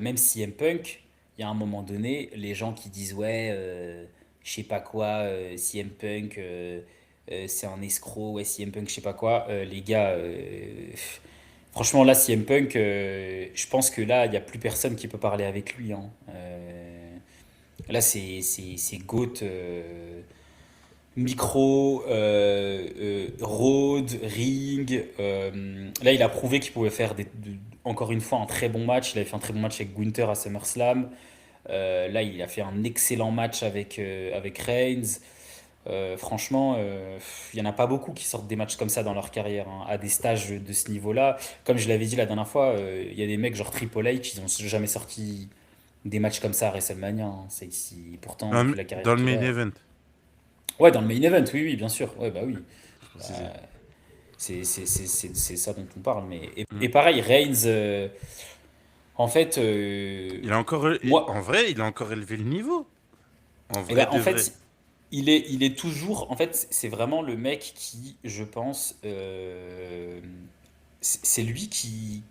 Même si CM Punk, il y a un moment donné, les gens qui disent ouais, je sais pas quoi, CM Punk, c'est un escroc, ouais, CM Punk, je sais pas quoi, les gars, franchement là, CM Punk, je pense que là, il y a plus personne qui peut parler avec lui, hein. Là, c'est GOAT, micro, road, ring. Là, il a prouvé qu'il pouvait faire encore une fois un très bon match. Il avait fait un très bon match avec Gunther à SummerSlam. Là, il a fait un excellent match avec Reigns. Franchement, il n'y en a pas beaucoup qui sortent des matchs comme ça dans leur carrière, hein, à des stages de ce niveau-là. Comme je l'avais dit la dernière fois, il y a des mecs genre Triple H, ils n'ont jamais sorti des matchs comme ça à WrestleMania, hein. Pourtant, vu la Dans carrière le qu'il main a. event, Ouais, dans le main event, oui, oui, bien sûr. Ouais, bah oui. faut préciser. C'est ça dont on parle. Mm. Et pareil, Reigns, en fait, Il a encore, en moi, vrai, il a encore élevé le niveau. En eh vrai ben, de en vrai. fait, il est toujours. En fait, c'est vraiment le mec qui, je pense, c'est lui qui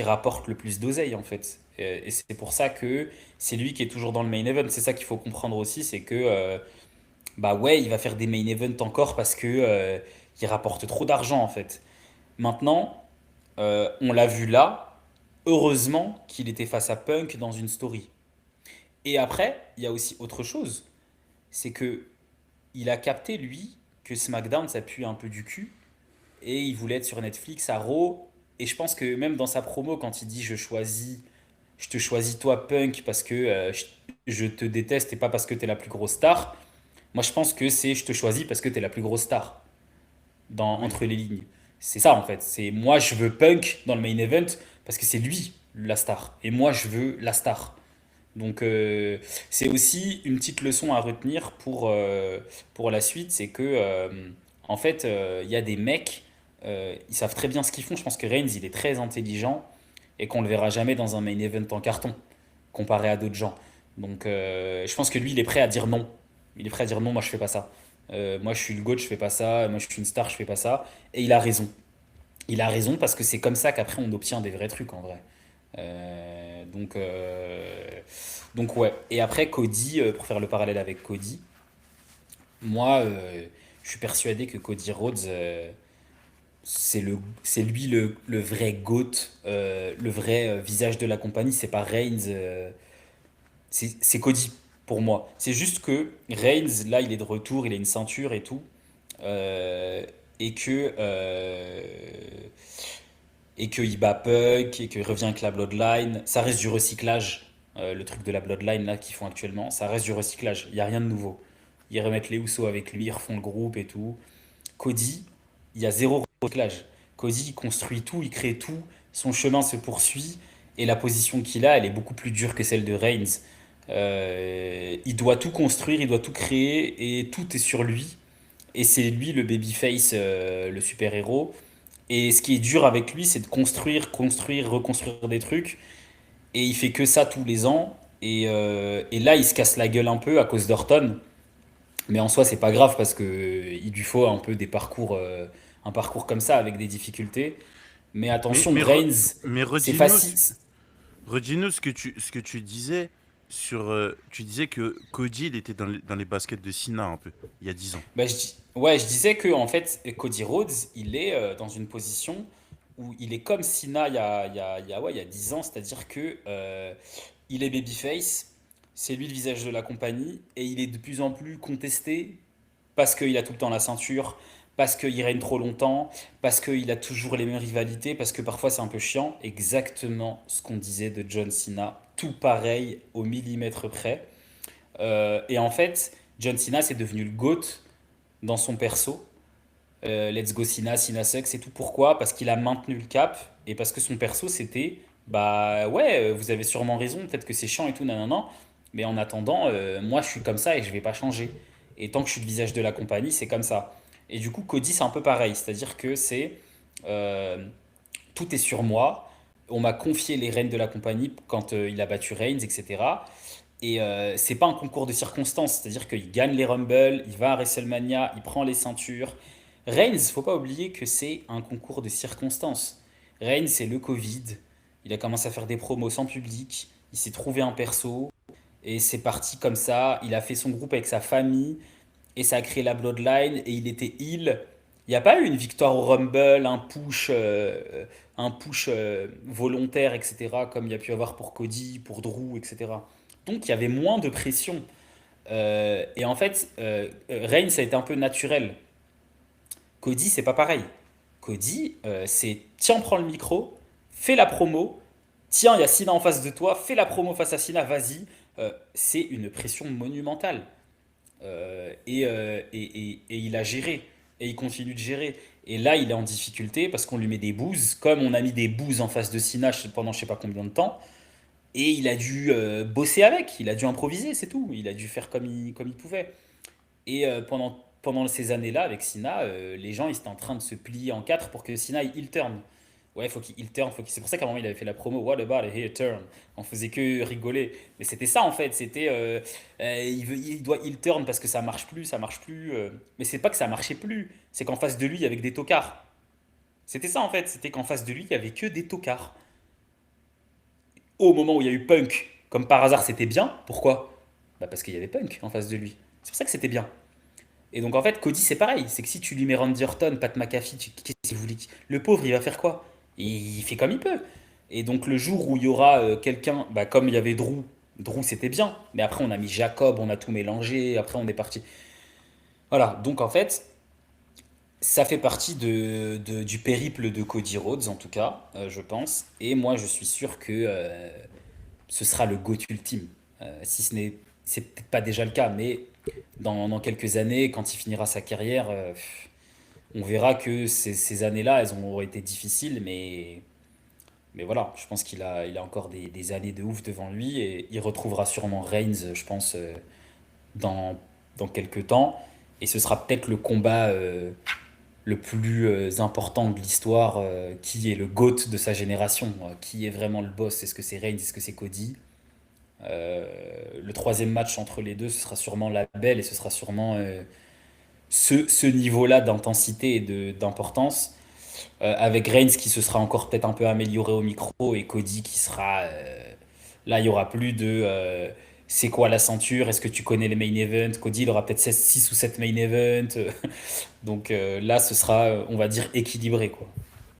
rapporte le plus d'oseille, en fait. Et c'est pour ça que c'est lui qui est toujours dans le main event. C'est ça qu'il faut comprendre aussi, c'est que, bah ouais, il va faire des main events encore parce que il rapporte trop d'argent, en fait. Maintenant, on l'a vu là, heureusement qu'il était face à Punk dans une story. Et après, il y a aussi autre chose, c'est que il a capté, lui, que SmackDown, ça pue un peu du cul, et il voulait être sur Netflix à Raw, et je pense que même dans sa promo, quand il dit je te choisis toi Punk parce que je te déteste et pas parce que t'es la plus grosse star, moi je pense que c'est je te choisis parce que t'es la plus grosse star, Oui. entre les lignes. C'est ça en fait. C'est moi je veux Punk dans le main event parce que c'est lui la star. Et moi je veux la star. Donc c'est aussi une petite leçon à retenir pour la suite. C'est que en fait il y a des mecs, ils savent très bien ce qu'ils font. Je pense que Reigns il est très intelligent et qu'on le verra jamais dans un main event en carton comparé à d'autres gens. Donc je pense que lui il est prêt à dire non. Il est prêt à dire non, moi je fais pas ça. Moi je suis le GOAT, je fais pas ça. Moi je suis une star, je fais pas ça. Et il a raison. Il a raison parce que c'est comme ça qu'après on obtient des vrais trucs en vrai. Donc ouais. Et après Cody, pour faire le parallèle avec Cody, moi je suis persuadé que Cody Rhodes, c'est lui le vrai GOAT, le vrai visage de la compagnie. C'est pas Reigns, c'est Cody pour moi. C'est juste que Reigns, là il est de retour, il a une ceinture et tout. euh, et que et qu'il bat Puck et qu'il revient avec la Bloodline. Ça reste du recyclage, le truc de la Bloodline là qu'ils font actuellement. Ça reste du recyclage. Il n'y a rien de nouveau. Ils remettent les Usos avec lui, ils refont le groupe et tout. Cody, il y a zéro recyclage. Cody, il construit tout, il crée tout. Son chemin se poursuit et la position qu'il a, elle est beaucoup plus dure que celle de Reigns. Il doit tout construire, il doit tout créer et tout est sur lui. Et c'est lui le babyface, le super-héros. Et ce qui est dur avec lui, c'est de construire, construire, reconstruire des trucs. Et il fait que ça tous les ans. Et là, il se casse la gueule un peu à cause d'Orton. Mais en soi, c'est pas grave parce que il lui faut un peu un parcours comme ça avec des difficultés. Mais Mais, attention, mais, Reigns, mais c'est facile. redis-nous ce que tu disais tu disais que Cody, il était dans les baskets de Cena un peu, il y a 10 ans. Bah, ouais, je disais que en fait, Cody Rhodes, il est dans une position où il est comme Cena il y a 10 ans, c'est-à-dire que il est babyface, c'est lui le visage de la compagnie, et il est de plus en plus contesté parce qu'il a tout le temps la ceinture, parce qu'il règne trop longtemps, parce qu'il a toujours les mêmes rivalités, parce que parfois c'est un peu chiant. Exactement ce qu'on disait de John Cena, tout pareil au millimètre près. Et en fait, John Cena c'est devenu le GOAT dans son perso. Let's go Cena, Cena sucks et tout. Pourquoi? Parce qu'il a maintenu le cap et parce que son perso c'était bah ouais, vous avez sûrement raison, peut-être que c'est chiant et tout, nanana. Mais en attendant, moi je suis comme ça et je vais pas changer. Et tant que je suis le visage de la compagnie, c'est comme ça. Et du coup, Cody c'est un peu pareil, c'est-à-dire que c'est euh, tout est sur moi. On m'a confié les rênes de la compagnie quand il a battu Reigns, etc. Et c'est pas un concours de circonstances, c'est-à-dire qu'il gagne les Rumble, il va à WrestleMania, il prend les ceintures. Reigns, faut pas oublier que c'est un concours de circonstances. Reigns, c'est le Covid, Il a commencé à faire des promos sans public. Il s'est trouvé un perso. Et c'est parti comme ça. Il a fait son groupe avec sa famille. Et ça a créé la Bloodline. Et il était heel. Il n'y a pas eu une victoire au Rumble, un push volontaire, etc. Comme il y a pu avoir pour Cody, pour Drew, etc. Donc il y avait moins de pression. Et en fait, Reigns, ça a été un peu naturel. Cody, c'est pas pareil. Cody, c'est tiens, prends le micro, fais la promo. Tiens, il y a Sina en face de toi, fais la promo face à Sina, vas-y. C'est une pression monumentale. Et il a géré. Et il continue de gérer. Et là, il est en difficulté parce qu'on lui met des bouses, comme on a mis des bouses en face de Sina pendant je sais pas combien de temps. Et il a dû bosser avec, il a dû improviser, c'est tout. Il a dû faire comme il pouvait. Et pendant ces années-là, avec Sina, les gens ils étaient en train de se plier en quatre pour que Sina il turn. Ouais, faut qu'il heel turn. C'est pour ça qu'à un moment il avait fait la promo What about a heel turn? On faisait que rigoler. Mais c'était ça en fait. C'était il doit heel turn parce que ça marche plus, ça marche plus. Mais c'est pas que ça marchait plus. C'est qu'en face de lui il y avait que des tocards. C'était ça en fait. C'était qu'en face de lui il y avait que des tocards. Au moment où il y a eu Punk, comme par hasard c'était bien. Pourquoi? Bah parce qu'il y avait Punk en face de lui. C'est pour ça que c'était bien. Et donc en fait, Cody c'est pareil, c'est que si tu lui mets Randy Orton, Pat McAfee, qu'est-ce que vous voulez le pauvre il va faire quoi? Il fait comme il peut. Et donc le jour où il y aura quelqu'un, bah, comme il y avait Drew c'était bien, mais après on a mis Jacob, on a tout mélangé, après on est parti. Voilà, donc en fait, ça fait partie du périple de Cody Rhodes en tout cas, je pense. Et moi je suis sûr que ce sera le GOAT ultime. Si ce n'est, c'est peut-être pas déjà le cas, mais dans quelques années, quand il finira sa carrière, on verra que ces années-là, elles ont été difficiles, mais voilà, je pense il a encore des années de ouf devant lui et il retrouvera sûrement Reigns, je pense, dans, dans quelques temps. Et ce sera peut-être le combat le plus important de l'histoire, qui est le GOAT de sa génération, qui est vraiment le boss. Est-ce que c'est Reigns, est-ce que c'est Cody? Le troisième match entre les deux, ce sera sûrement la belle et ce sera sûrement ce niveau-là d'intensité et d'importance. Avec Reigns qui se sera encore peut-être un peu amélioré au micro et Cody qui sera. Là, il y aura plus de. C'est quoi la ceinture? Est-ce que tu connais les main events? Cody, il aura peut-être 6 ou 7 main events. Donc là, ce sera, on va dire, équilibré, quoi.